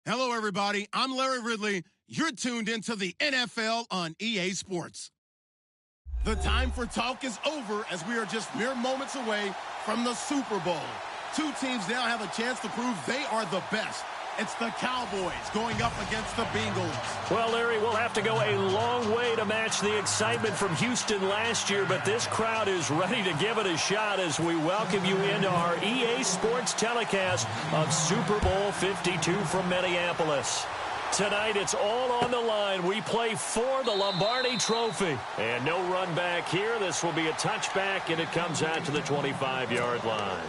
Hello, everybody. I'm Larry Ridley. You're tuned into the NFL on EA Sports. The time for talk is over as we are just mere moments away from the Super Bowl. Two teams now have a chance to prove they are the best. It's the Cowboys going up against the Bengals. Well, Larry, we'll have to go a long way to match the excitement from Houston last year, but this crowd is ready to give it a shot as we welcome you into our EA Sports telecast of Super Bowl 52 from Minneapolis. Tonight, it's all on the line. We play for the Lombardi Trophy. And no run back here. This will be a touchback, and it comes out to the 25-yard line.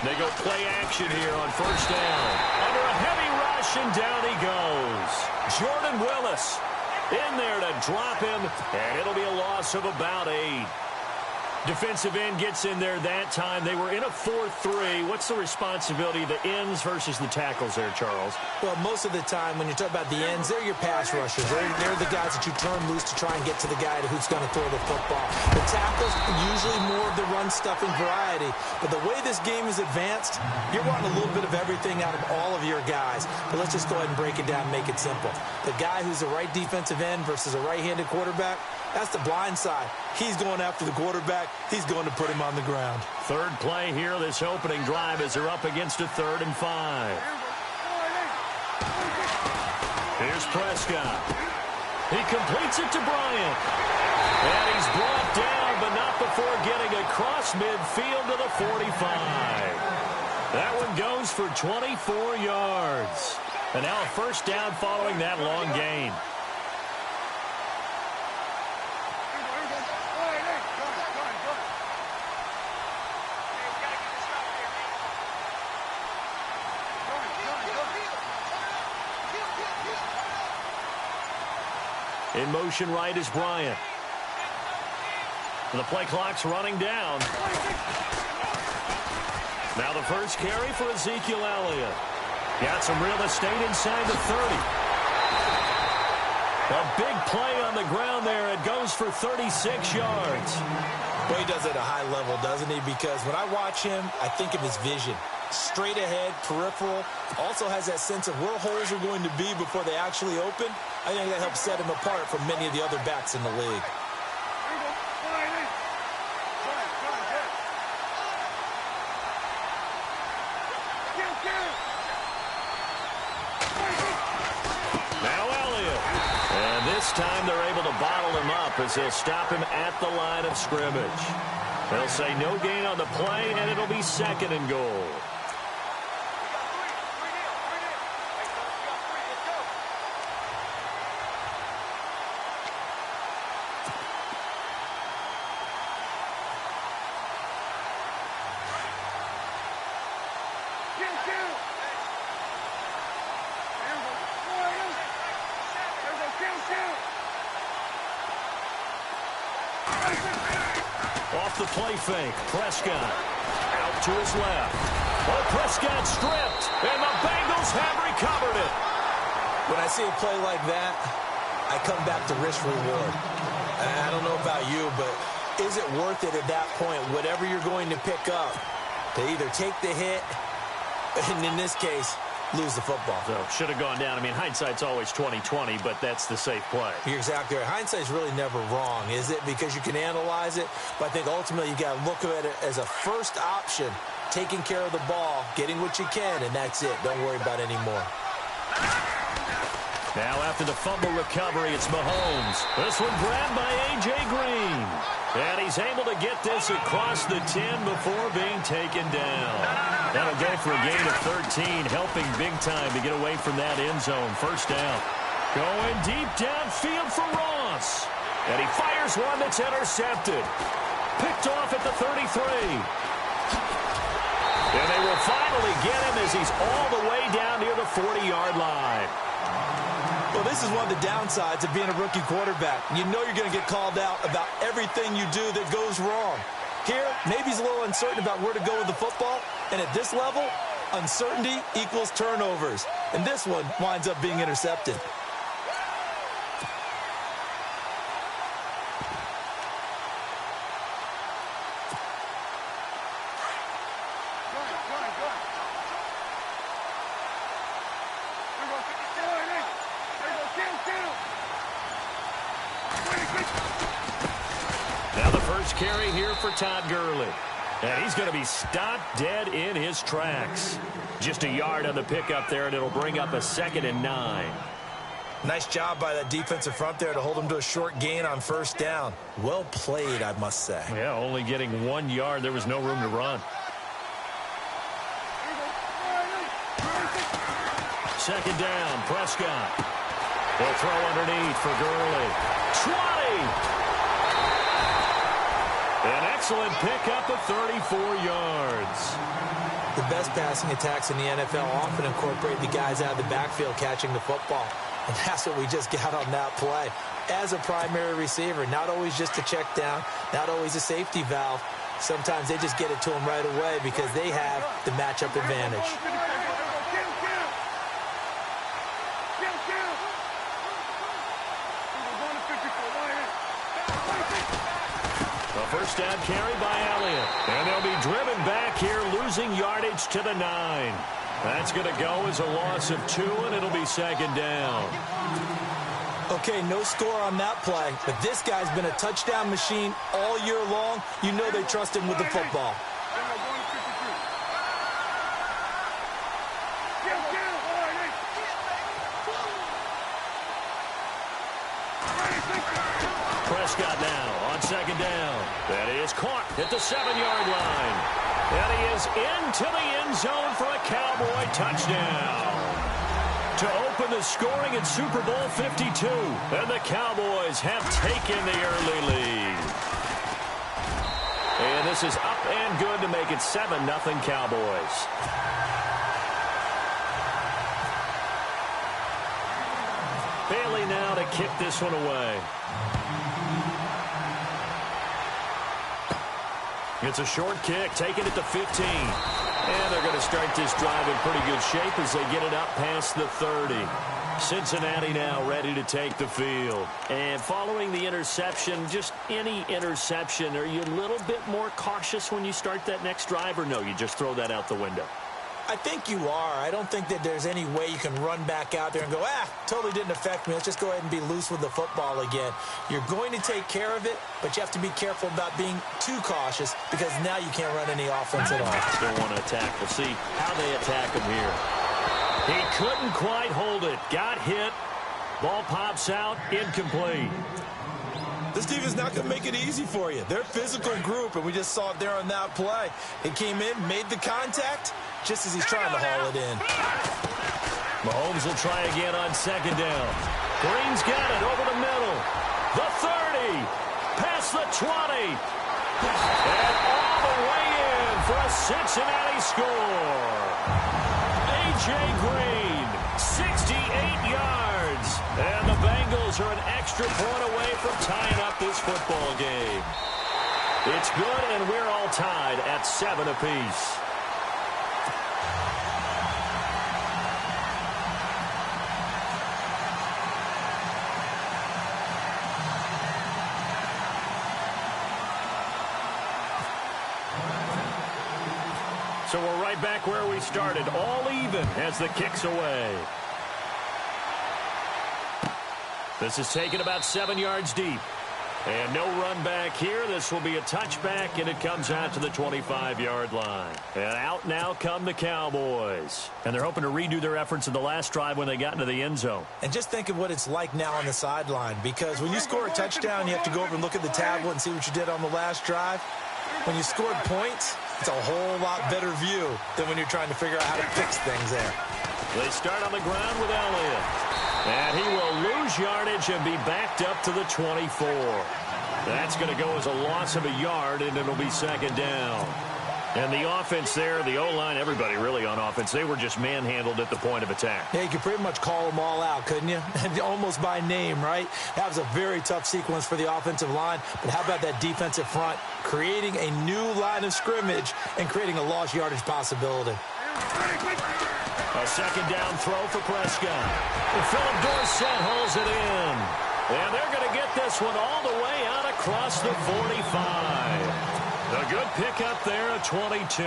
They go play action here on first down. Under a heavy rush, and down he goes. Jordan Willis in there to drop him, and it'll be a loss of about 8. Defensive end gets in there that time. They were in a 4-3. What's the responsibility of the ends versus the tackles there, Charles? Well, most of the time when you talk about the ends, they're your pass rushers. They're the guys that you turn loose to try and get to the guy who's going to throw the football. The tackles, usually more of the run-stuffing variety. But the way this game is advanced, you're wanting a little bit of everything out of all of your guys. But let's just go ahead and break it down and make it simple. The guy who's the right defensive end versus a right-handed quarterback, that's the blind side. He's going after the quarterback. He's going to put him on the ground. Third play here, this opening drive, as they're up against a 3rd and 5. Here's Prescott. He completes it to Bryant. And he's brought down, but not before getting across midfield to the 45. That one goes for 24 yards. And now a first down following that long gain. In motion right is Bryant. The play clock's running down. Now the first carry for Ezekiel Elliott. Got some real estate inside the 30. A big play on the ground there. It goes for 36 yards. Well, he does it at a high level, doesn't he? Because when I watch him, I think of his vision. Straight ahead, peripheral. Also has that sense of where holes are going to be before they actually open. I think that helps set him apart from many of the other backs in the league. Now Elliott. And this time they're able to bottle him up as they'll stop him at the line of scrimmage. They'll say no gain on the play, and it'll be 2nd and goal. Off the play fake, Prescott out to his left. Oh, Prescott stripped, and the Bengals have recovered it. When I see a play like that, I come back to risk reward. I don't know about you, but is it worth it at that point, whatever you're going to pick up, to either take the hit, and in this case, lose the football? So should have gone down. I mean, hindsight's always 20/20, but that's the safe play. You're exactly right. Hindsight's really never wrong, is it? Because you can analyze it, but I think ultimately you got to look at it as a first option, taking care of the ball, getting what you can, and that's it. Don't worry about any more. Now after the fumble recovery, it's Mahomes. This one grabbed by A.J. Green. And he's able to get this across the 10 before being taken down. That'll go for a gain of 13, helping big time to get away from that end zone. First down. Going deep downfield for Ross. And he fires one that's intercepted. Picked off at the 33. And they will finally get him as he's all the way down near the 40-yard line. Well, this is one of the downsides of being a rookie quarterback. You know you're going to get called out about everything you do that goes wrong. Here, maybe he's a little uncertain about where to go with the football, and at this level, uncertainty equals turnovers. And this one winds up being intercepted. Now the first carry here for Todd Gurley. And he's going to be stopped dead in his tracks. Just a yard on the pickup there, and it'll bring up a 2nd and 9. Nice job by that defensive front there to hold him to a short gain on first down. Well played, I must say. Yeah, only getting 1 yard. There was no room to run. Second down, Prescott. They'll throw underneath for Gurley. 20! An excellent pickup of 34 yards. The best passing attacks in the NFL often incorporate the guys out of the backfield catching the football. And that's what we just got on that play. As a primary receiver, not always just a check down, not always a safety valve. Sometimes they just get it to them right away because they have the matchup advantage. A first down carry by Elliott. And they'll be driven back here, losing yardage to the 9. That's going to go as a loss of 2, and it'll be second down. Okay, no score on that play, but this guy's been a touchdown machine all year long. You know they trust him with the football. Prescott now on second down. That is caught at the 7-yard line. And he is into the end zone for a Cowboy touchdown. To open the scoring at Super Bowl 52. And the Cowboys have taken the early lead. And this is up and good to make it 7-0 Cowboys. Bailey now to kick this one away. It's a short kick, taking it to 15. And they're going to start this drive in pretty good shape as they get it up past the 30. Cincinnati now ready to take the field. And following the interception, just any interception, are you a little bit more cautious when you start that next drive, or no, you just throw that out the window? I think you are. I don't think that there's any way you can run back out there and go, totally didn't affect me. Let's just go ahead and be loose with the football again. You're going to take care of it, but you have to be careful about being too cautious because now you can't run any offense at all. Still want to attack. We'll see how they attack him here. He couldn't quite hold it. Got hit. Ball pops out. Incomplete. This team is not going to make it easy for you. They're a physical group, and we just saw it there on that play. It came in, made the contact, just as he's trying to haul it in. Mahomes will try again on second down. Green's got it over the middle. The 30. Past the 20. And all the way in for a Cincinnati score. A.J. Green, 68 yards. And the Bengals are an extra point away from tying up this football game. It's good, and we're all tied at 7 apiece. So we're right back where we started, all even as the kick's away. This is taken about 7 yards deep. And no run back here. This will be a touchback, and it comes out to the 25-yard line. And out now come the Cowboys. And they're hoping to redo their efforts in the last drive when they got into the end zone. And just think of what it's like now on the sideline, because when you score a touchdown, you have to go over and look at the tablet and see what you did on the last drive. When you scored points, it's a whole lot better view than when you're trying to figure out how to fix things there. They start on the ground with Elliott. And he will lose yardage and be backed up to the 24. That's going to go as a loss of a yard, and it'll be second down. And the offense there, the O-line, everybody really on offense, they were just manhandled at the point of attack. Yeah, you could pretty much call them all out, couldn't you? Almost by name, right? That was a very tough sequence for the offensive line. But how about that defensive front creating a new line of scrimmage and creating a lost yardage possibility? A second down throw for Prescott. And Philip Dorsett holds it in. And they're going to get this one all the way out across the 45. A good pickup there at 22.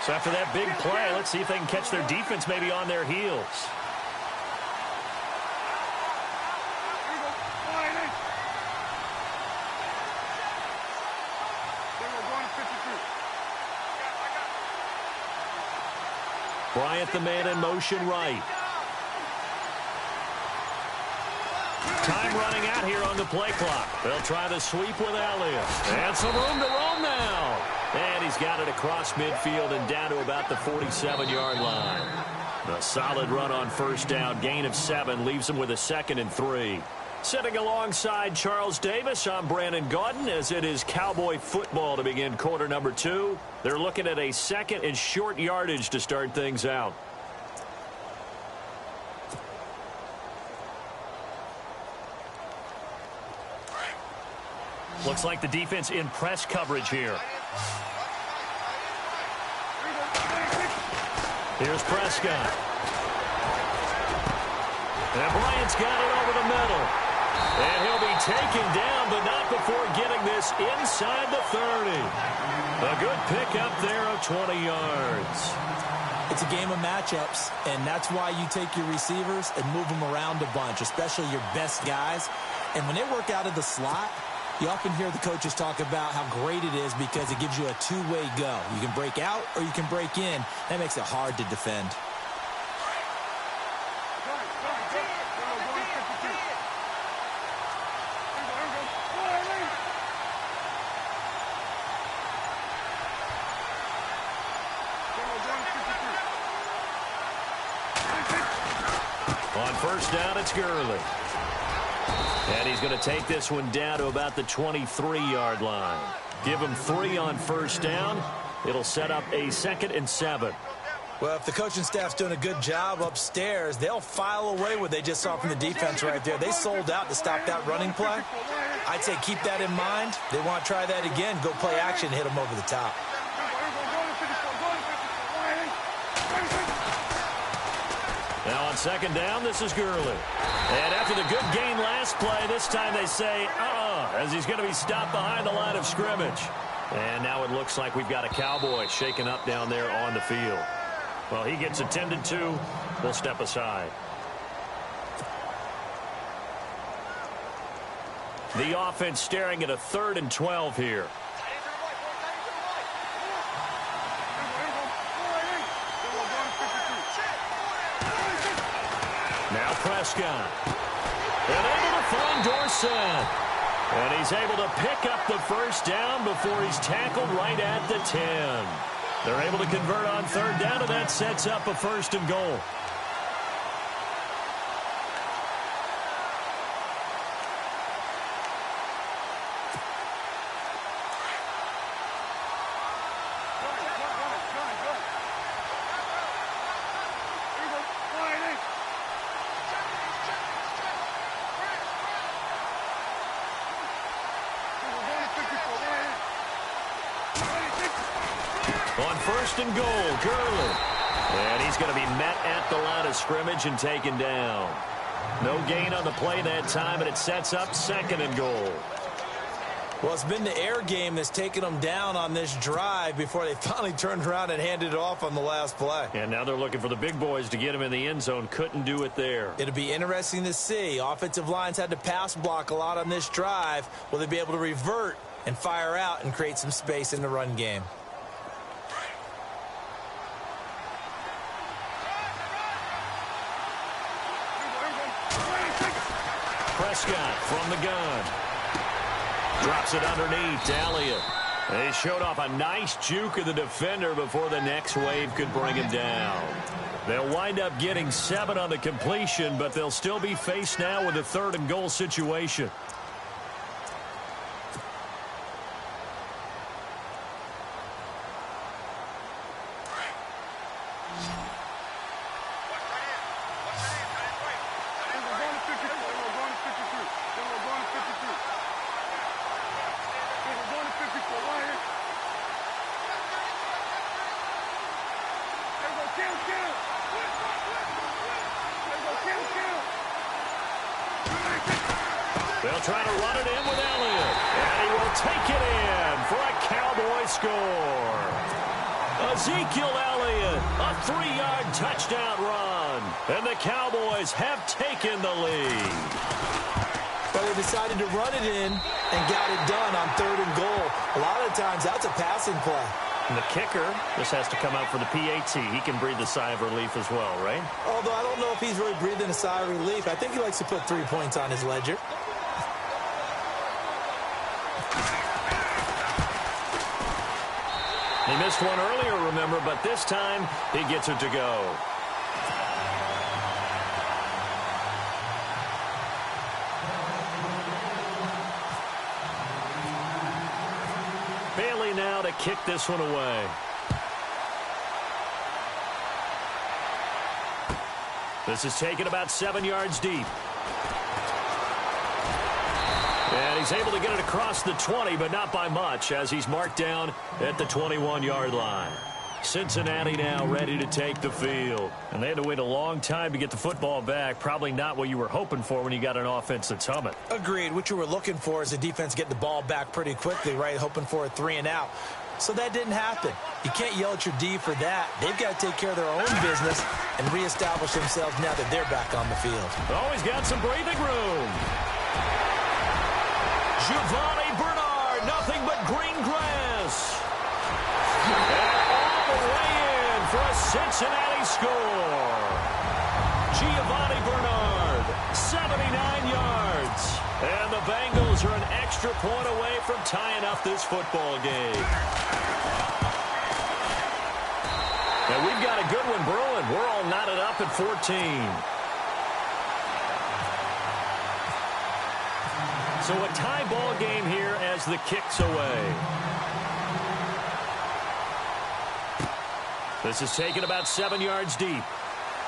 So after that big play, let's see if they can catch their defense maybe on their heels. Bryant the man in motion right. Time running out here on the play clock. They'll try the sweep with Elliott. And some room to roam now. And he's got it across midfield and down to about the 47-yard line. A solid run on first down. Gain of 7 leaves him with a 2nd and 3. Sitting alongside Charles Davis, I'm Brandon Gaudin as it is Cowboy football to begin quarter number 2. They're looking at a 2nd and short yardage to start things out. Looks like the defense in press coverage here. Here's Prescott. And Bryant's got it over the middle. And he'll be taken down, but not before getting this inside the 30. A good pickup there of 20 yards. It's a game of matchups, and that's why you take your receivers and move them around a bunch, especially your best guys. And when they work out of the slot, you often hear the coaches talk about how great it is because it gives you a two-way go. You can break out or you can break in. That makes it hard to defend. On first down, it's Gurley. And he's going to take this one down to about the 23-yard line. Give him 3 on first down. It'll set up a 2nd and 7. Well, if the coaching staff's doing a good job upstairs, they'll file away what they just saw from the defense right there. They sold out to stop that running play. I'd say keep that in mind. They want to try that again. Go play action, hit them over the top. Now on second down, this is Gurley. And after the good gain last play, this time they say, as he's going to be stopped behind the line of scrimmage. And now it looks like we've got a Cowboy shaken up down there on the field. Well, he gets attended to. We'll step aside. The offense staring at a 3rd and 12 here. Now Prescott. And able to find Dorsett. And he's able to pick up the first down before he's tackled right at the 10. They're able to convert on 3rd down, and that sets up a 1st and goal. On 1st and goal, Gurley. And he's going to be met at the line of scrimmage and taken down. No gain on the play that time, and it sets up 2nd and goal. Well, it's been the air game that's taken them down on this drive before they finally turned around and handed it off on the last play. And now they're looking for the big boys to get him in the end zone. Couldn't do it there. It'll be interesting to see. Offensive lines had to pass block a lot on this drive. Will they be able to revert and fire out and create some space in the run game? Prescott from the gun. Drops it underneath to Elliott. They showed off a nice juke of the defender before the next wave could bring him down. They'll wind up getting 7 on the completion, but they'll still be faced now with a 3rd and goal situation. They'll try to run it in with Elliott. And he will take it in for a Cowboy score. Ezekiel Elliott, a 3-yard touchdown run. And the Cowboys have taken the lead. But they decided to run it in and got it done on 3rd and goal. A lot of times, that's a passing play. And the kicker just has to come out for the PAT. He can breathe a sigh of relief as well, right? Although I don't know if he's really breathing a sigh of relief. I think he likes to put 3 points on his ledger. He missed one earlier, remember, but this time he gets it to go. Bailey now to kick this one away. This is taken about 7 yards deep. And he's able to get it across the 20, but not by much, as he's marked down at the 21-yard line. Cincinnati now ready to take the field. And they had to wait a long time to get the football back. Probably not what you were hoping for when you got an offense that's humming. Agreed. What you were looking for is the defense getting the ball back pretty quickly, right? Hoping for a 3 and out. So that didn't happen. You can't yell at your D for that. They've got to take care of their own business and reestablish themselves now that they're back on the field. Always got some breathing room. Giovanni Bernard, nothing but green grass. And all the way in for a Cincinnati score. Giovanni Bernard, 79 yards. And the Bengals are an extra point away from tying up this football game. And we've got a good one brewing. We're all knotted up at 14. So a tie ball game here as the kick's away. This is taken about 7 yards deep.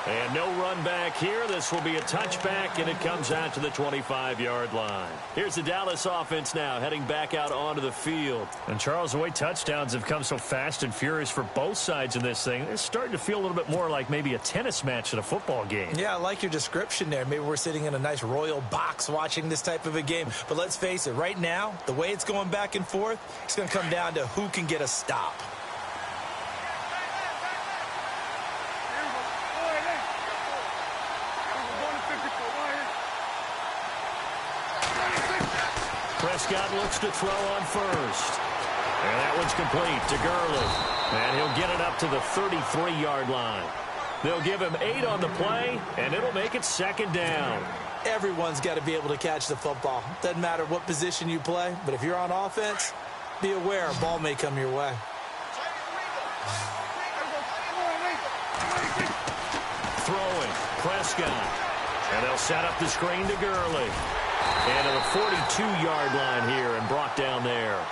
And no run back here. This will be a touchback, and it comes out to the 25-yard line. Here's the Dallas offense now heading back out onto the field. And, Charles, the way touchdowns have come so fast and furious for both sides in this thing, it's starting to feel a little bit more like maybe a tennis match in a football game. Yeah, I like your description there. Maybe we're sitting in a nice royal box watching this type of a game. But let's face it, right now, the way it's going back and forth, it's going to come down to who can get a stop. Prescott looks to throw on first. And that one's complete to Gurley. And he'll get it up to the 33-yard line. They'll give him 8 on the play, and it'll make it 2nd down. Everyone's got to be able to catch the football. Doesn't matter what position you play, but if you're on offense, be aware a ball may come your way. Throwing, Prescott. And they'll set up the screen to Gurley. And to the 42-yard line here and brought down there.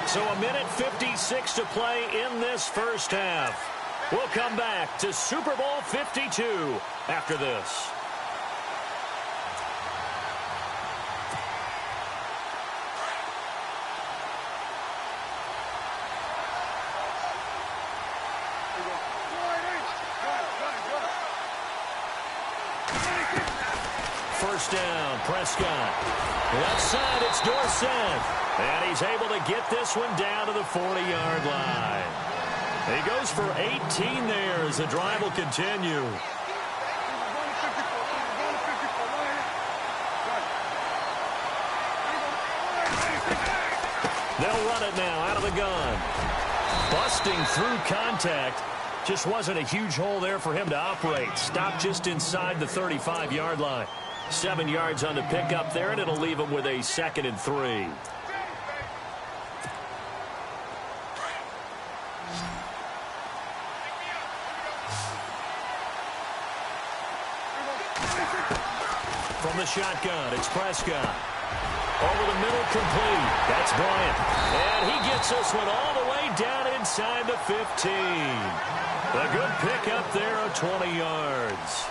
So a minute 56 to play in this first half. We'll come back to Super Bowl 52 after this. First down, Prescott. Left side, it's Dorsett. And he's able to get this one down to the 40-yard line. He goes for 18 there as the drive will continue. They'll run it now out of the gun. Busting through contact. Just wasn't a huge hole there for him to operate. Stopped just inside the 35-yard line. 7 yards on the pickup there, and it'll leave him with a 2nd and 3. From the shotgun, it's Prescott. Over the middle, complete. That's Bryant. And he gets this one all the way down inside the 15. A good pickup there of 20 yards.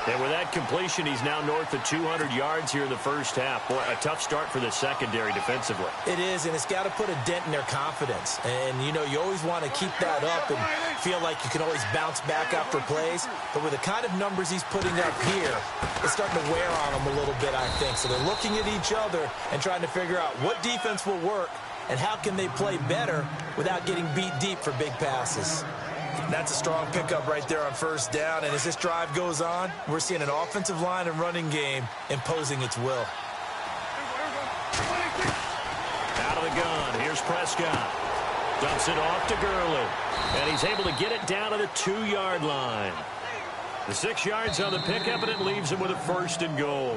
And with that completion, he's now north of 200 yards here in the first half. Boy, a tough start for the secondary defensively. It is, and it's got to put a dent in their confidence. And, you know, you always want to keep that up and feel like you can always bounce back after plays. But with the kind of numbers he's putting up here, it's starting to wear on them a little bit, I think. So they're looking at each other and trying to figure out what defense will work and how can they play better without getting beat deep for big passes. That's a strong pickup right there on first down. And as this drive goes on, we're seeing an offensive line and running game imposing its will. Out of the gun, here's Prescott. Dumps it off to Gurley. And he's able to get it down to the 2-yard line. The 6 yards on the pickup, and it leaves him with a 1st and goal.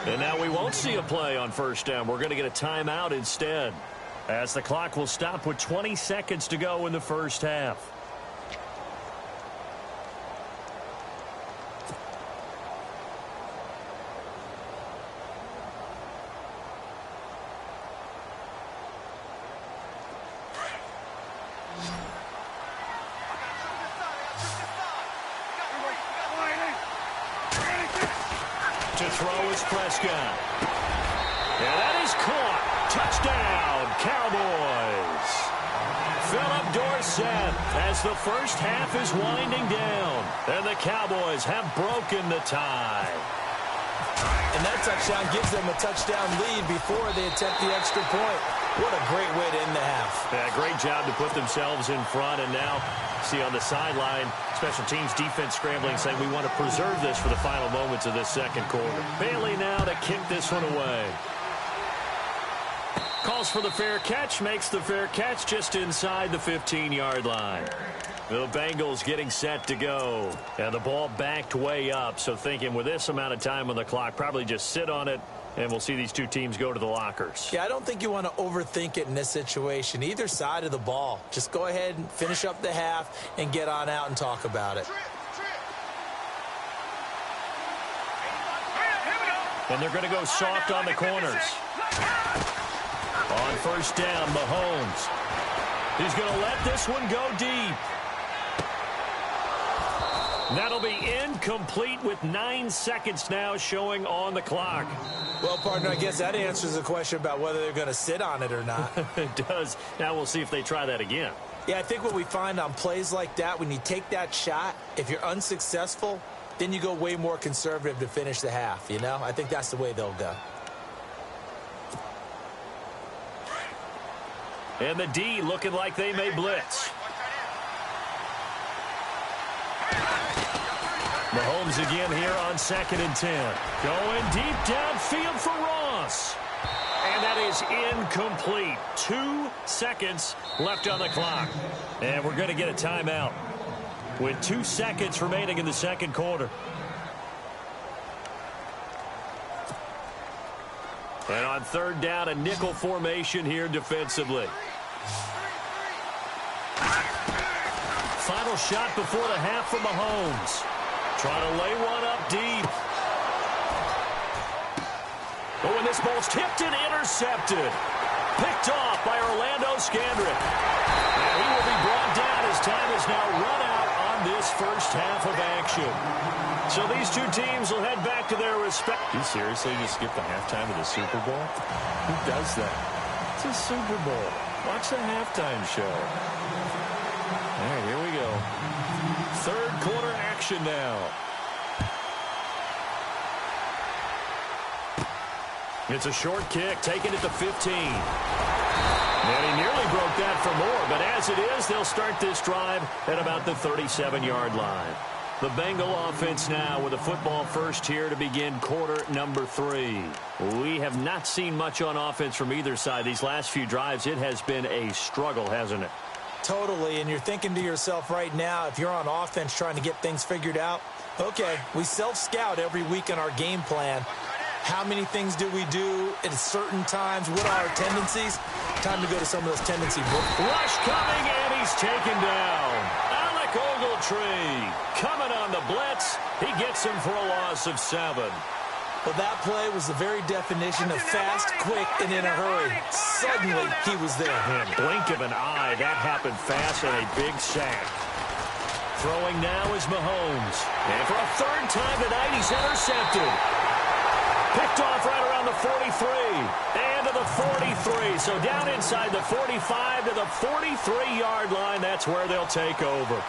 And now we won't see a play on first down. We're going to get a timeout instead, as the clock will stop with 20 seconds to go in the first half. To throw is Prescott. And that is caught. Touchdown, Cowboys. Philip Dorsett as the first half is winding down. And the Cowboys have broken the tie. And that touchdown gives them a touchdown lead before they attempt the extra point. What a great way to end the half. Yeah, great job to put themselves in front. And now, see on the sideline, special teams defense scrambling, saying we want to preserve this for the final moments of this second quarter. Bailey now to kick this one away. Calls for the fair catch, makes the fair catch just inside the 15-yard line. The Bengals getting set to go. And the ball backed way up, so thinking with this amount of time on the clock, probably just sit on it, and we'll see these two teams go to the lockers. Yeah, I don't think you want to overthink it in this situation. Either side of the ball. Just go ahead and finish up the half and get on out and talk about it. And they're going to go soft on the corners. On first down, Mahomes. He's going to let this one go deep. That'll be incomplete with 9 seconds now showing on the clock. Well, partner, I guess that answers the question about whether they're going to sit on it or not. It does. Now we'll see if they try that again. Yeah, I think what we find on plays like that, when you take that shot, if you're unsuccessful, then you go way more conservative to finish the half, you know? I think that's the way they'll go. And the D looking like they may blitz. Mahomes again here on 2nd and 10. Going deep downfield for Ross. And that is incomplete. 2 seconds left on the clock. And we're going to get a timeout with 2 seconds remaining in the second quarter. And on third down, a nickel formation here defensively. Final shot before the half from Mahomes. Trying to lay one up deep. Oh, and this ball's tipped and intercepted. Picked off by Orlando Scandrick. And he will be brought down as time is now run out on this first half of action. So these two teams will head back to their respect. You seriously just skip the halftime of the Super Bowl? Who does that? It's a Super Bowl. Watch the halftime show. All right, here we go. Third quarter action now. It's a short kick, taken at the 15. And he nearly broke that for more, but as it is, they'll start this drive at about the 37-yard line. The Bengal offense now with a football first here to begin quarter number 3. We have not seen much on offense from either side. These last few drives, it has been a struggle, hasn't it? Totally, and you're thinking to yourself right now, if you're on offense trying to get things figured out, okay, we self-scout every week in our game plan. How many things do we do at certain times? What are our tendencies? Time to go to some of those tendency books. Rush coming, and he's taken down. Alec Ogletree coming on the blitz. He gets him for a loss of 7. Well, that play was the very definition of fast, quick, and in a hurry. Suddenly, he was there. And blink of an eye, that happened fast and a big sack. Throwing now is Mahomes. And for a third time tonight, he's intercepted. Picked off right around the 43. And to the 43. So down inside the 45 to the 43-yard line. That's where they'll take over.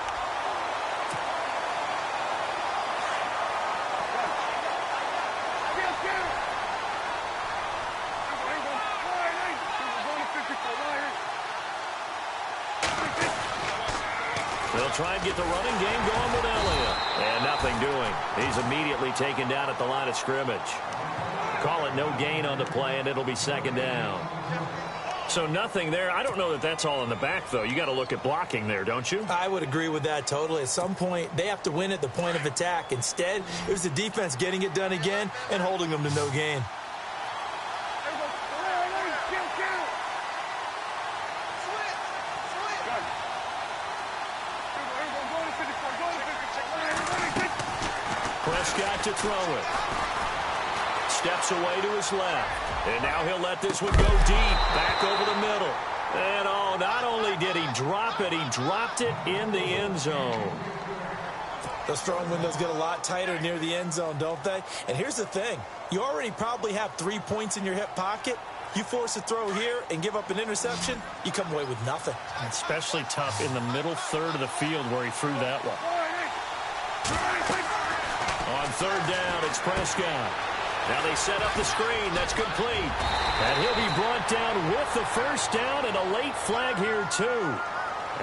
They'll try and get the running game going with Elliott. And nothing doing. He's immediately taken down at the line of scrimmage. Call it no gain on the play, and it'll be second down. So nothing there. I don't know that that's all in the back, though. You got to look at blocking there, don't you? I would agree with that totally. At some point, they have to win at the point of attack. Instead, it was the defense getting it done again and holding them to no gain. Prescott to throw it. Steps away to his left. And now he'll let this one go deep. Back over the middle. And oh, not only did he drop it, he dropped it in the end zone. Those throwing windows get a lot tighter near the end zone, don't they? And here's the thing. You already probably have 3 points in your hip pocket. You force a throw here and give up an interception, you come away with nothing. Especially tough in the middle third of the field where he threw that one. On third down, it's Prescott. Now they set up the screen. That's complete. And he'll be brought down with the first down and a late flag here, too.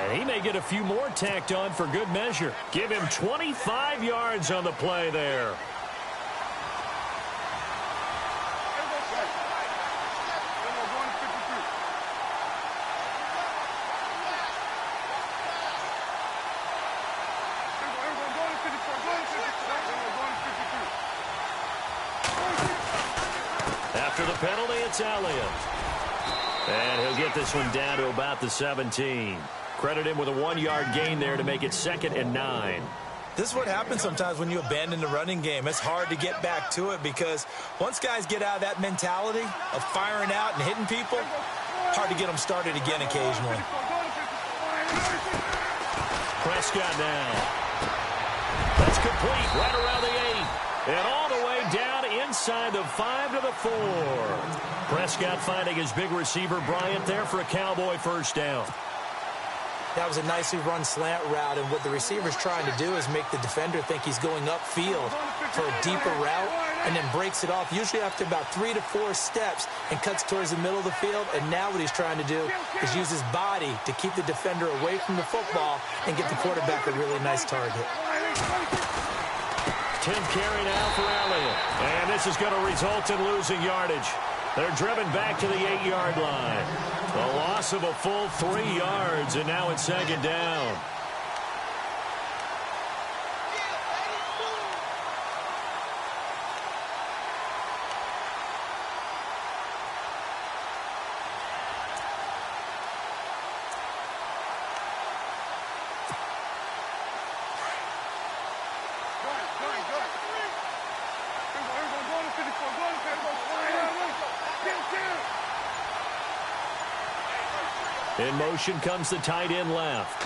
And he may get a few more tacked on for good measure. Give him 25 yards on the play there. After the penalty, it's Elliott. And he'll get this one down to about the 17. Credit him with a 1-yard gain there to make it 2nd and 9. This is what happens sometimes when you abandon the running game. It's hard to get back to it because once guys get out of that mentality of firing out and hitting people, hard to get them started again occasionally. Prescott now. That's complete right around the 8. And all the way down inside the 5 to the 4. Prescott finding his big receiver, Bryant, there for a Cowboy first down. That was a nicely run slant route, and what the receiver's trying to do is make the defender think he's going upfield for a deeper route and then breaks it off, usually after about 3 to 4 steps, and cuts towards the middle of the field. And now what he's trying to do is use his body to keep the defender away from the football and get the quarterback a really nice target. 10th carry now for Elliott. And this is going to result in losing yardage. They're driven back to the 8-yard line. A loss of a full 3 yards, and now it's 2nd down. In motion comes the tight end left.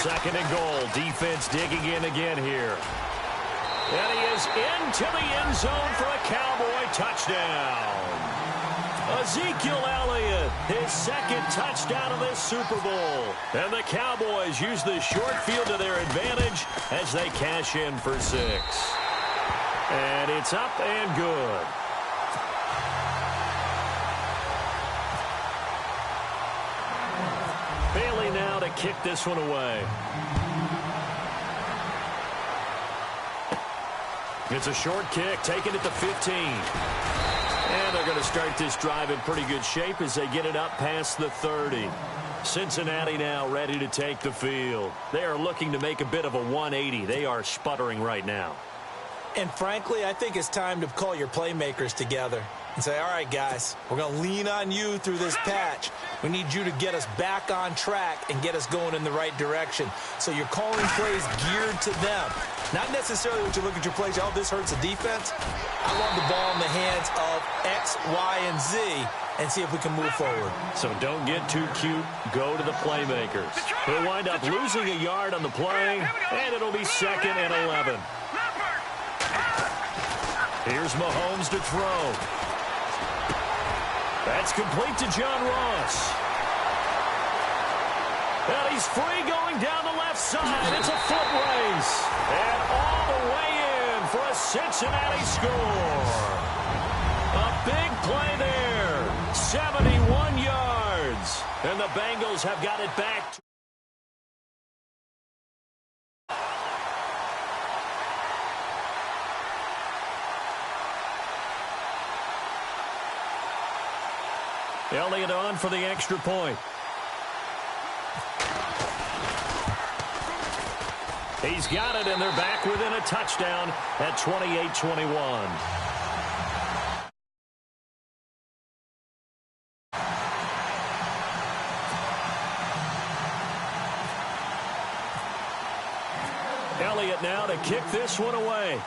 2nd and goal. Defense digging in again here. And he is into the end zone for a Cowboy touchdown. Ezekiel Elliott, his 2nd touchdown of this Super Bowl. And the Cowboys use the short field to their advantage as they cash in for 6. And it's up and good. Bailey now to kick this one away. It's a short kick, taken at the 15. And they're going to start this drive in pretty good shape as they get it up past the 30. Cincinnati now ready to take the field. They are looking to make a bit of a 180. They are sputtering right now. And frankly, I think it's time to call your playmakers together and say, all right, guys, we're going to lean on you through this patch. We need you to get us back on track and get us going in the right direction. So you're calling plays geared to them. Not necessarily what you look at your plays, oh, this hurts the defense. I want the ball in the hands of X, Y, and Z and see if we can move forward. So don't get too cute. Go to the playmakers. He'll wind up losing a yard on the play, and it'll be 2nd and 11. Here's Mahomes to throw. That's complete to John Ross. And he's free going down the left side. It's a foot race. And all the way in for a Cincinnati score. A big play there. 71 yards. And the Bengals have got it back. Elliott on for the extra point. He's got it, and they're back within a touchdown at 28-21. Elliott now to kick this one away.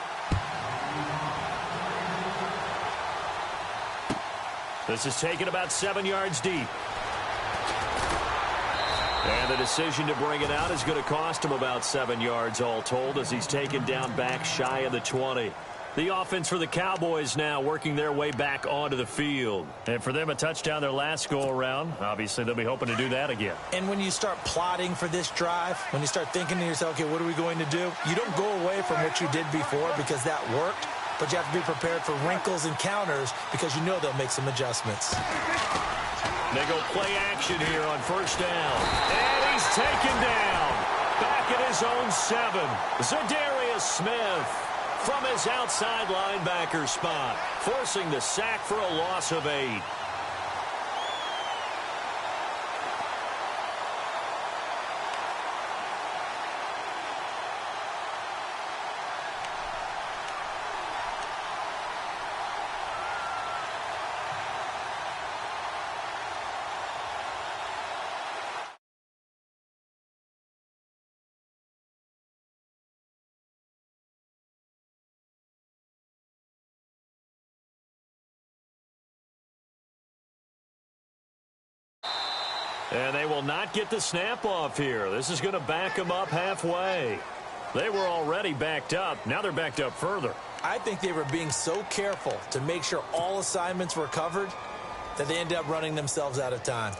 This is taken about 7 yards deep. And the decision to bring it out is going to cost him about 7 yards all told as he's taken down back shy of the 20. The offense for the Cowboys now working their way back onto the field. And for them, a touchdown their last go-around. Obviously, they'll be hoping to do that again. And when you start plotting for this drive, when you start thinking to yourself, okay, what are we going to do? You don't go away from what you did before because that worked. But you have to be prepared for wrinkles and counters because you know they'll make some adjustments. They go play action here on first down. And he's taken down. Back at his own 7. Zadarius Smith from his outside linebacker spot, forcing the sack for a loss of 8. And they will not get the snap off here. This is going to back them up halfway. They were already backed up. Now they're backed up further. I think they were being so careful to make sure all assignments were covered that they ended up running themselves out of time.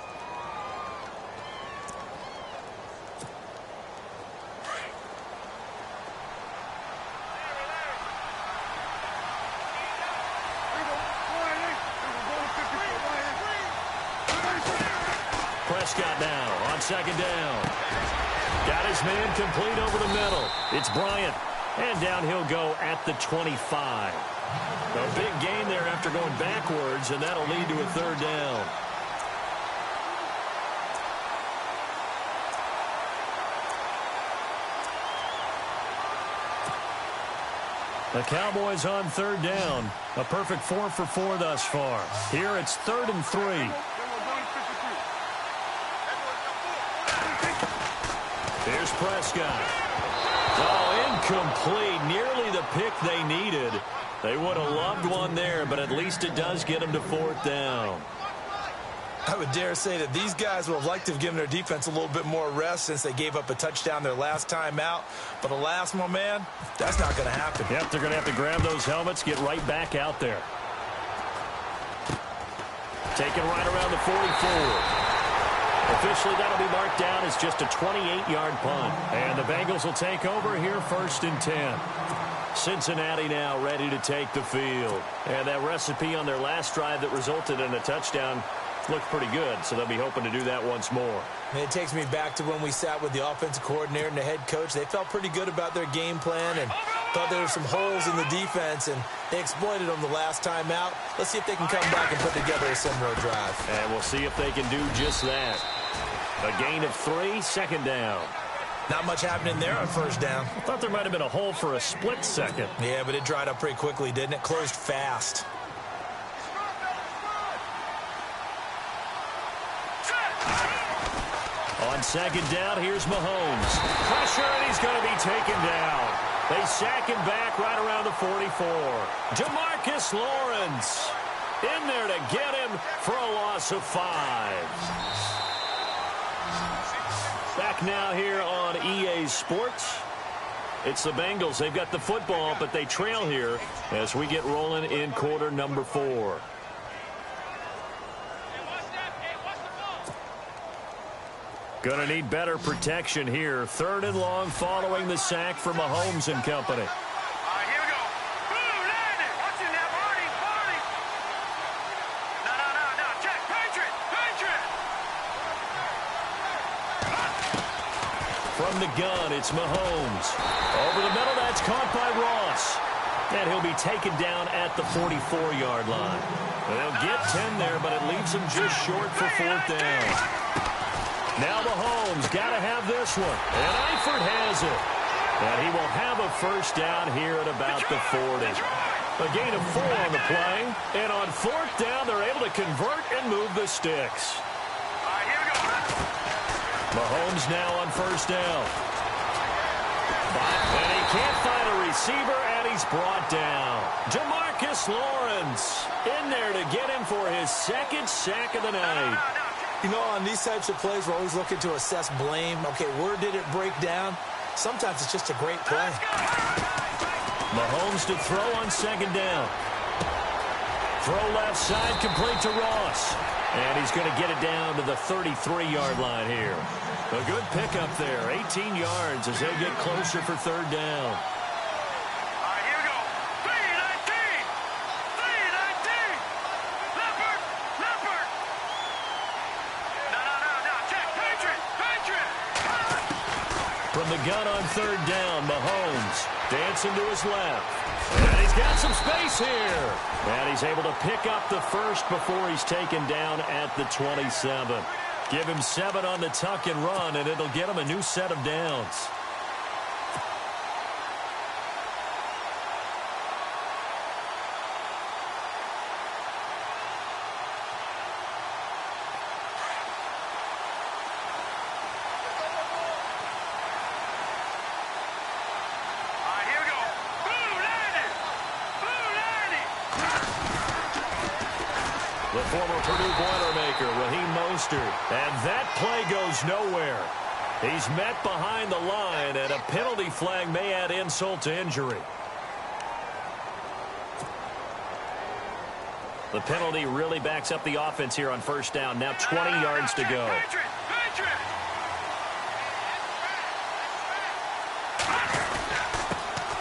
Prescott now on second down. Got his man complete over the middle. It's Bryant. And down he'll go at the 25. A big gain there after going backwards, and that'll lead to a third down. The Cowboys on third down. A perfect 4 for 4 thus far. Here it's 3rd and 3. Here's Prescott. Oh, incomplete. Nearly the pick they needed. They would have loved one there, but at least it does get them to 4th down. I would dare say that these guys would have liked to have given their defense a little bit more rest since they gave up a touchdown their last time out. But alas, my man, that's not going to happen. Yep, they're going to have to grab those helmets, get right back out there. Taken right around the 44. Officially, that'll be marked down as just a 28-yard punt. And the Bengals will take over here 1st and 10. Cincinnati now ready to take the field. And that recipe on their last drive that resulted in a touchdown looked pretty good, so they'll be hoping to do that once more. And it takes me back to when we sat with the offensive coordinator and the head coach. They felt pretty good about their game plan and thought there were some holes in the defense, and they exploited them the last time out. Let's see if they can come back and put together a similar drive. And we'll see if they can do just that. A gain of 3, 2nd down. Not much happening there on first down. I thought there might have been a hole for a split second. Yeah, but it dried up pretty quickly, didn't it? Closed fast. On second down, here's Mahomes. Pressure, and he's going to be taken down. They sack him back right around the 44. Jamarcus Lawrence in there to get him for a loss of 5. Back now here on EA Sports. It's the Bengals. They've got the football, but they trail here as we get rolling in quarter number 4. Gonna need better protection here. 3rd and long following the sack from Mahomes and company. Here we go. Boom, landed. Watch it now, Barney. No. Check. Patriot. From the gun, it's Mahomes. Over the middle, that's caught by Ross. And he'll be taken down at the 44-yard line. They'll get 10 there, but it leaves him just short for 4th down. Now Mahomes got to have this one. And Eifert has it. And he will have a first down here at about the 40. A gain of 4 on the play. And on 4th down, they're able to convert and move the sticks. Here we go. Mahomes now on 1st down. And he can't find a receiver, and he's brought down. Jamarcus Lawrence in there to get him for his 2nd sack of the night. You know, on these types of plays, we're always looking to assess blame. Okay, where did it break down? Sometimes it's just a great play. Mahomes to throw on 2nd down. Throw left side, complete to Ross. And he's going to get it down to the 33-yard line here. A good pickup there, 18 yards as they get closer for 3rd down. Here we go. 3-19. Leopard. No. Check. Patriot. From the gun on 3rd down, Mahomes dancing to his left. And he's got some space here. And he's able to pick up the first before he's taken down at the 27. Give him 7 on the tuck and run, and it'll get him a new set of downs. Here we go. Boom, landed. The former Purdue Boilermaker, Raheem Mostert. And that play goes nowhere. He's met behind the line, and a penalty flag may add insult to injury. The penalty really backs up the offense here on 1st down. Now 20 yards to go. Patriot.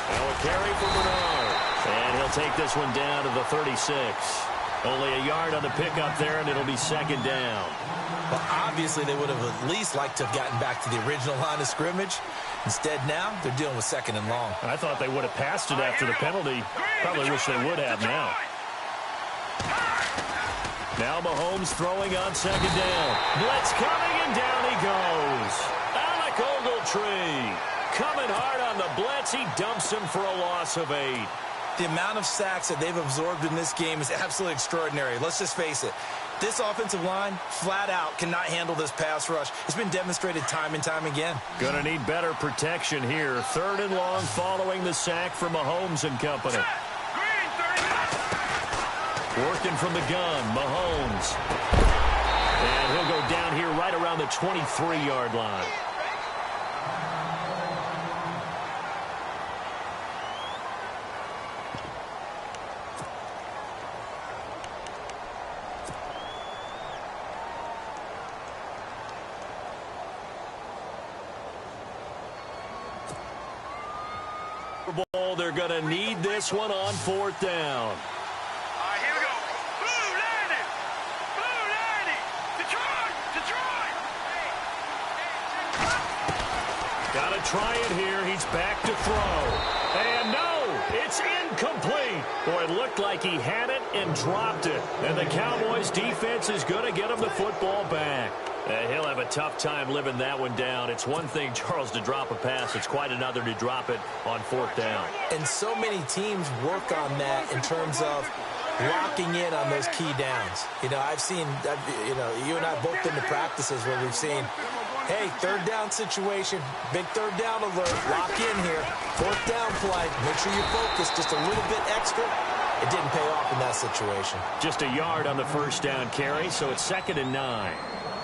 Now a carry for Bernard. And he'll take this one down to the 36. Only a yard on the pickup there, and it'll be 2nd down. Well, obviously, they would have at least liked to have gotten back to the original line of scrimmage. Instead, now, they're dealing with 2nd and long. I thought they would have passed it after the penalty. Probably wish they would have now. Now Mahomes throwing on 2nd down. Blitz coming, and down he goes. Alec Ogletree coming hard on the blitz. He dumps him for a loss of 8. The amount of sacks that they've absorbed in this game is absolutely extraordinary. Let's just face it. This offensive line, flat out, cannot handle this pass rush. It's been demonstrated time and time again. Gonna need better protection here. 3rd and long following the sack from Mahomes and company. Working from the gun, Mahomes. And he'll go down here right around the 23-yard line. They're going to need this one on 4th down. Here we go. Blue landed. Detroit. Got to try it here. He's back to throw. And no, it's incomplete. Boy, it looked like he had it and dropped it. And the Cowboys defense is going to get him the football back. He'll have a tough time living that one down. It's one thing, Charles, to drop a pass. It's quite another to drop it on 4th down. And so many teams work on that in terms of locking in on those key downs. You know, I've seen, you and I both been to practices where we've seen Hey, third down situation. Big third down alert. Lock in here. Fourth down play. Make sure you focus just a little bit extra. It didn't pay off in that situation. Just a yard on the first down carry, so it's 2nd and 9.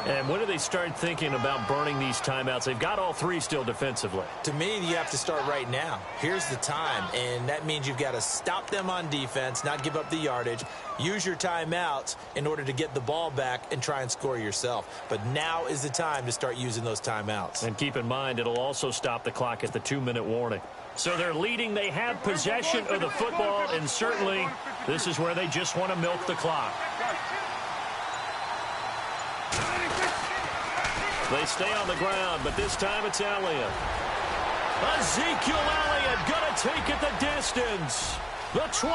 And when do they start thinking about burning these timeouts? They've got all 3 still defensively. To me, you have to start right now. Here's the time, and that means you've got to stop them on defense, not give up the yardage, use your timeouts in order to get the ball back and try and score yourself. But now is the time to start using those timeouts. And keep in mind, it'll also stop the clock at the 2-minute warning. So they're leading. They have possession of the football, and certainly this is where they just want to milk the clock. They stay on the ground, but this time it's Elliott. Ezekiel Elliott going to take it the distance. The 20,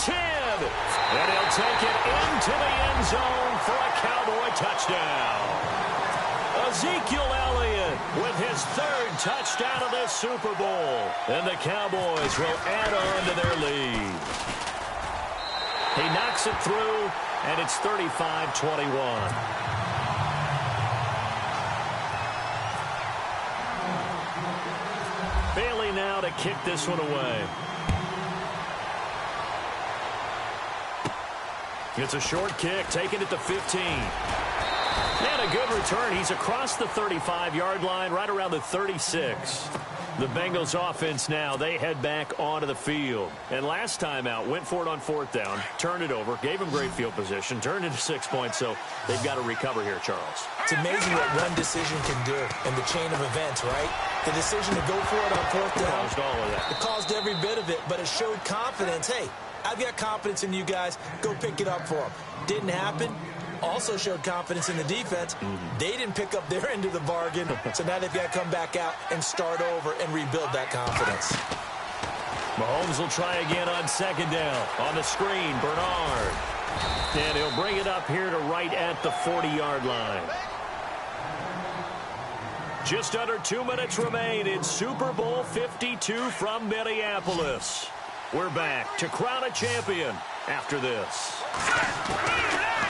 10, and he'll take it into the end zone for a Cowboy touchdown. Ezekiel Elliott with his 3rd touchdown of this Super Bowl. And the Cowboys will add on to their lead. He knocks it through, and it's 35-21. Bailey now to kick this one away. It's a short kick, taking it to 15. And a good return. He's across the 35-yard line, right around the 36. The Bengals offense now, they head back onto the field. And last time out, went for it on 4th down, turned it over, gave him great field position, turned into 6 points, so they've got to recover here, Charles. It's amazing what one decision can do in the chain of events, right? The decision to go for it on 4th down. Caused all of that. It caused every bit of it, but it showed confidence. Hey, I've got confidence in you guys. Go pick it up for them. Didn't happen. Also showed confidence in the defense. They didn't pick up their end of the bargain, so now they've got to come back out and start over and rebuild that confidence. Mahomes will try again on 2nd down. On the screen, Bernard. And he'll bring it up here to right at the 40-yard line. Just under 2 minutes remain in Super Bowl 52 from Minneapolis. We're back to crown a champion after this.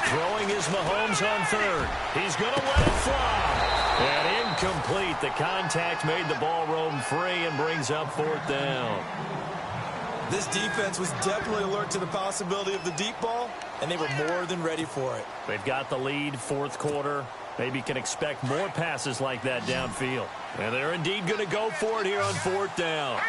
Throwing is Mahomes on 3rd. He's going to let it fly. And incomplete. The contact made the ball roam free and brings up 4th down. This defense was definitely alert to the possibility of the deep ball, and they were more than ready for it. They've got the lead, 4th quarter. Maybe can expect more passes like that downfield. And they're indeed going to go for it here on 4th down.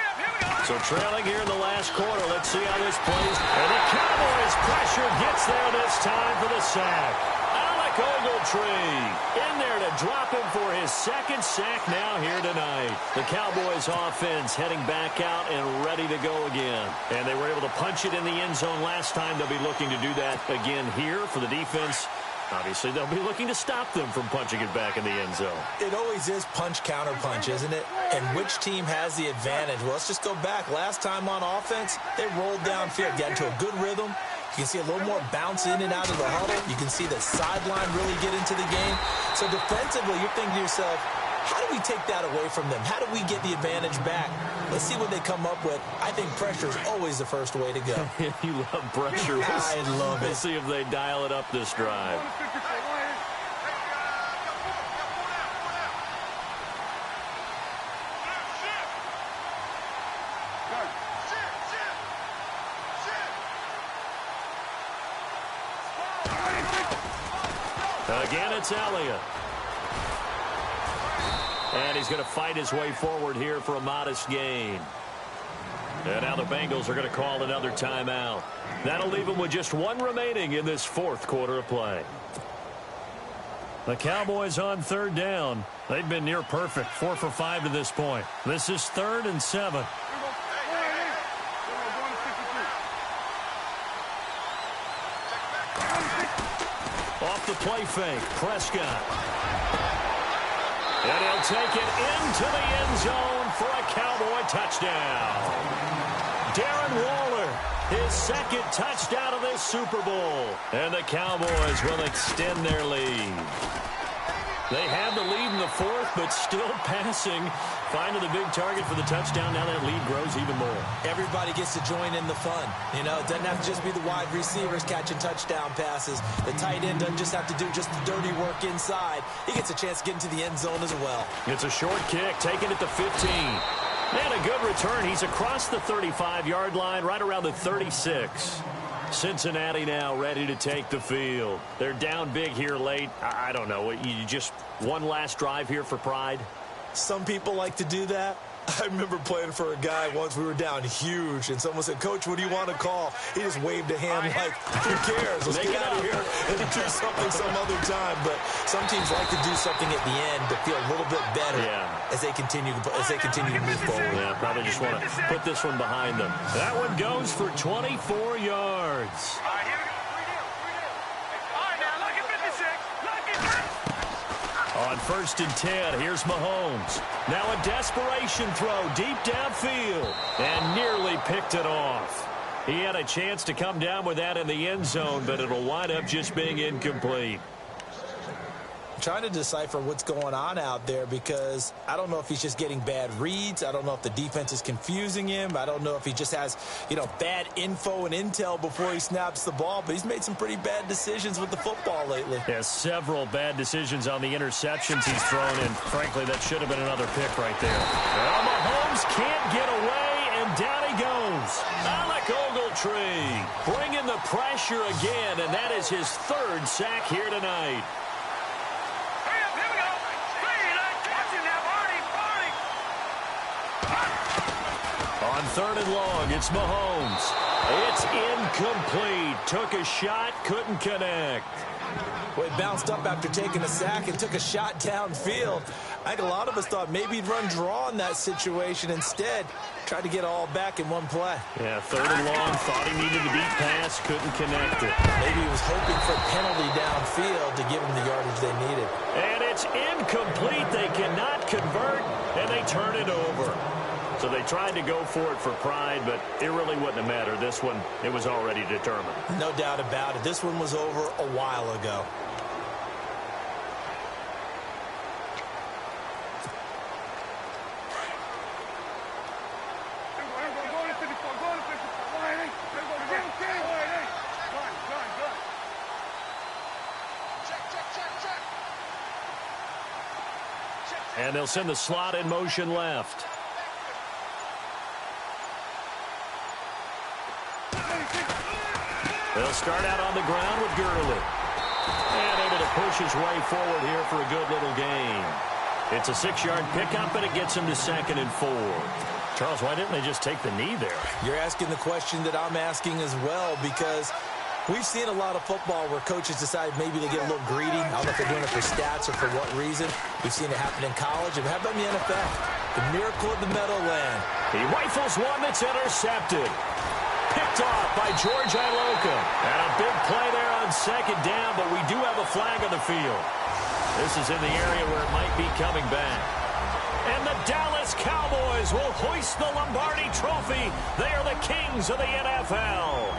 So trailing here in the last quarter. Let's see how this plays. And the Cowboys pressure gets there this time for the sack. Alec Ogletree in there to drop him for his 2nd sack now here tonight. The Cowboys offense heading back out and ready to go again. And they were able to punch it in the end zone last time. They'll be looking to do that again here for the defense. Obviously, they'll be looking to stop them from punching it back in the end zone. It always is punch-counter-punch, isn't it? And which team has the advantage? Well, let's just go back. Last time on offense, they rolled downfield, got into a good rhythm. You can see a little more bounce in and out of the huddle. You can see the sideline really get into the game. So defensively, you're thinking to yourself, how do we take that away from them? How do we get the advantage back? Let's see what they come up with. I think pressure is always the first way to go. You love pressure. I love it. We'll see if they dial it up this drive. Again, it's Elliott. And he's going to fight his way forward here for a modest gain. And now the Bengals are going to call another timeout. That'll leave them with just 1 remaining in this 4th quarter of play. The Cowboys on 3rd down. They've been near perfect, 4 for 5 to this point. This is 3rd and 7. Off the play fake, Prescott. And he'll take it into the end zone for a Cowboy touchdown. Darren Waller, his 2nd touchdown of this Super Bowl. And the Cowboys will extend their lead. They have the lead in the fourth, but still passing. Finding the big target for the touchdown. Now that lead grows even more. Everybody gets to join in the fun. You know, it doesn't have to just be the wide receivers catching touchdown passes. The tight end doesn't just have to do just the dirty work inside. He gets a chance to get into the end zone as well. It's a short kick, taking it to 15. And a good return. He's across the 35-yard line, right around the 36. Cincinnati now ready to take the field. They're down big here late. I don't know. You just one last drive here for pride? Some people like to do that. I remember playing for a guy once. We were down huge, and someone said, "Coach, what do you want to call?" He just waved a hand like, "Who cares? Let's get out of here and do something some other time." But some teams like to do something at the end to feel a little bit better as they continue to move forward. Yeah, probably just want to put this one behind them. That one goes for 24 yards. All right, here we go. 3 down. All right, now, look at 56. Look at 56. On 1st and 10, here's Mahomes. Now a desperation throw deep downfield and nearly picked it off. He had a chance to come down with that in the end zone, but it'll wind up just being incomplete. Trying to decipher what's going on out there because I don't know if he's just getting bad reads. I don't know if the defense is confusing him. I don't know if he just has, bad info and intel before he snaps the ball. But he's made some pretty bad decisions with the football lately. Yeah, several bad decisions on the interceptions he's thrown, and frankly, that should have been another pick right there. Well, Mahomes can't get away, and down he goes. Alec Ogletree bringing the pressure again, and that is his 3rd sack here tonight. On 3rd and long, it's Mahomes. It's incomplete. Took a shot, couldn't connect. Well, he bounced up after taking a sack and took a shot downfield. I think a lot of us thought maybe he'd run draw in that situation. Instead, tried to get all back in one play. Yeah, 3rd and long, thought he needed the deep pass, couldn't connect it. Maybe he was hoping for a penalty downfield to give him the yardage they needed. And it's incomplete. They cannot convert, and they turn it over. So they tried to go for it for pride, but it really wouldn't have mattered. This one, it was already determined. No doubt about it. This one was over a while ago. And they'll send the slot in motion left. They'll start out on the ground with Gurley. And able to push his way forward here for a good little gain. It's a 6-yard pickup, and it gets him to 2nd and 4. Charles, why didn't they just take the knee there? You're asking the question that I'm asking as well, because we've seen a lot of football where coaches decide maybe they get a little greedy. I don't know if they're doing it for stats or for what reason. We've seen it happen in college. And how about in the NFL? The miracle of the Meadowland. He rifles one that's intercepted. Picked off by George Iloka. And a big play there on 2nd down, but we do have a flag on the field. This is in the area where it might be coming back. And the Dallas Cowboys will hoist the Lombardi Trophy. They are the kings of the NFL.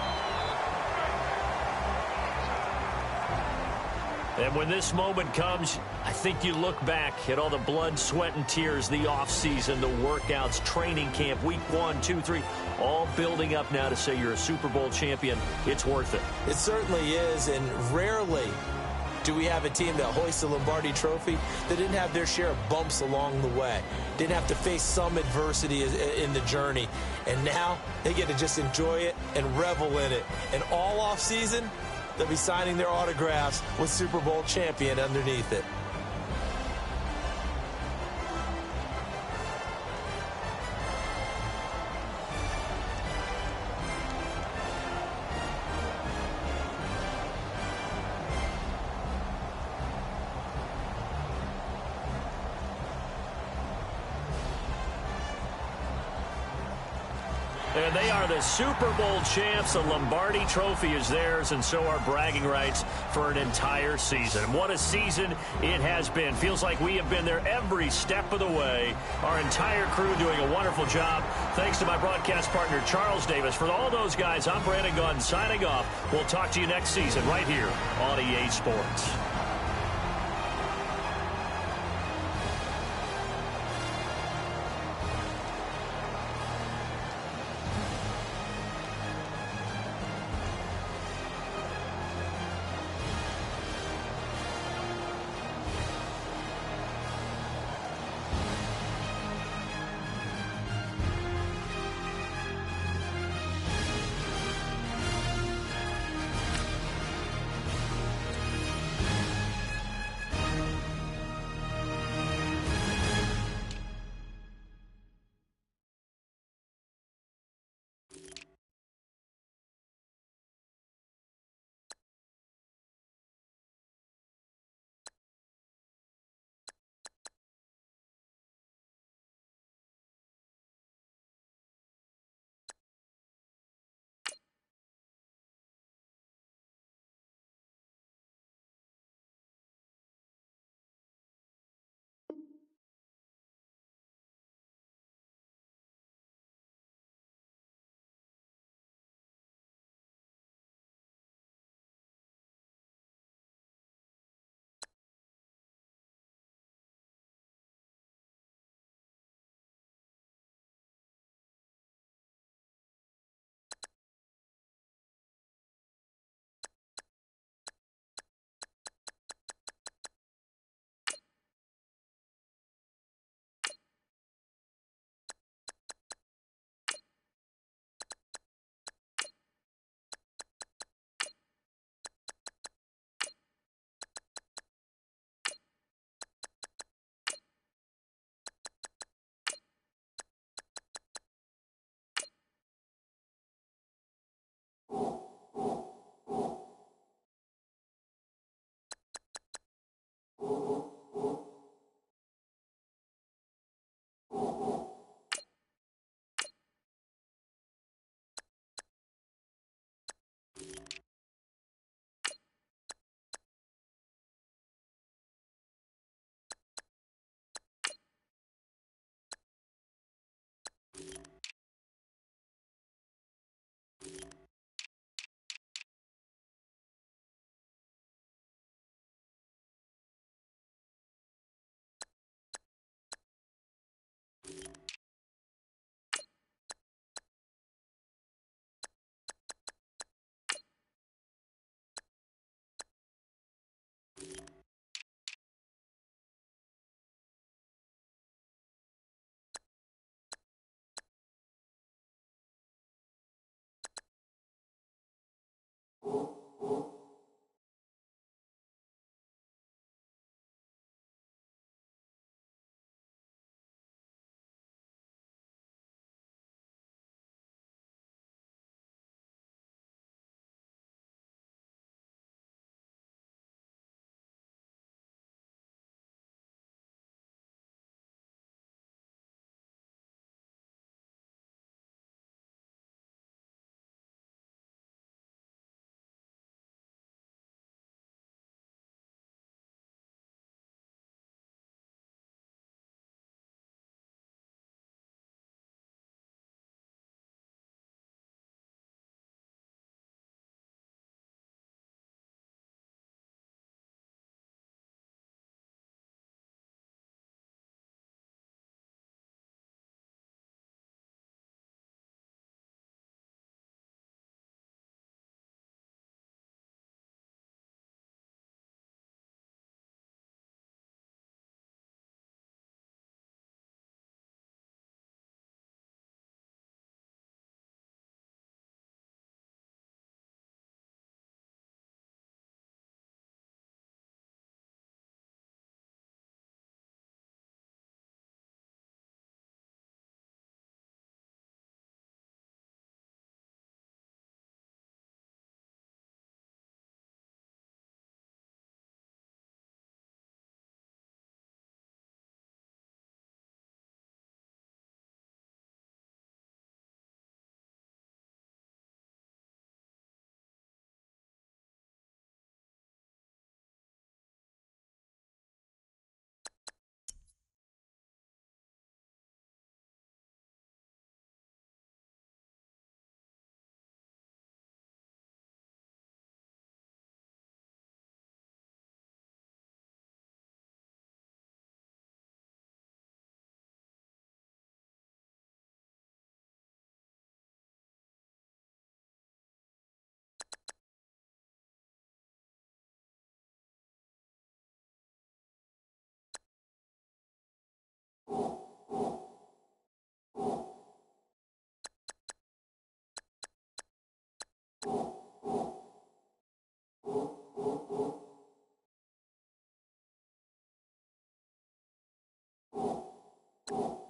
And when this moment comes, I think you look back at all the blood, sweat, and tears, the offseason, the workouts, training camp, week 1, 2, 3, all building up now to say you're a Super Bowl champion. It's worth it. It certainly is, and rarely do we have a team that hoists the Lombardi Trophy that didn't have their share of bumps along the way, didn't have to face some adversity in the journey, and now they get to just enjoy it and revel in it. And all offseason, they'll be signing their autographs with Super Bowl champion underneath it. And they are the Super Bowl champs. The Lombardi Trophy is theirs, and so are bragging rights for an entire season. What a season it has been. Feels like we have been there every step of the way. Our entire crew doing a wonderful job. Thanks to my broadcast partner, Charles Davis. For all those guys, I'm Brandon Gaudin signing off. We'll talk to you next season right here on EA Sports. you.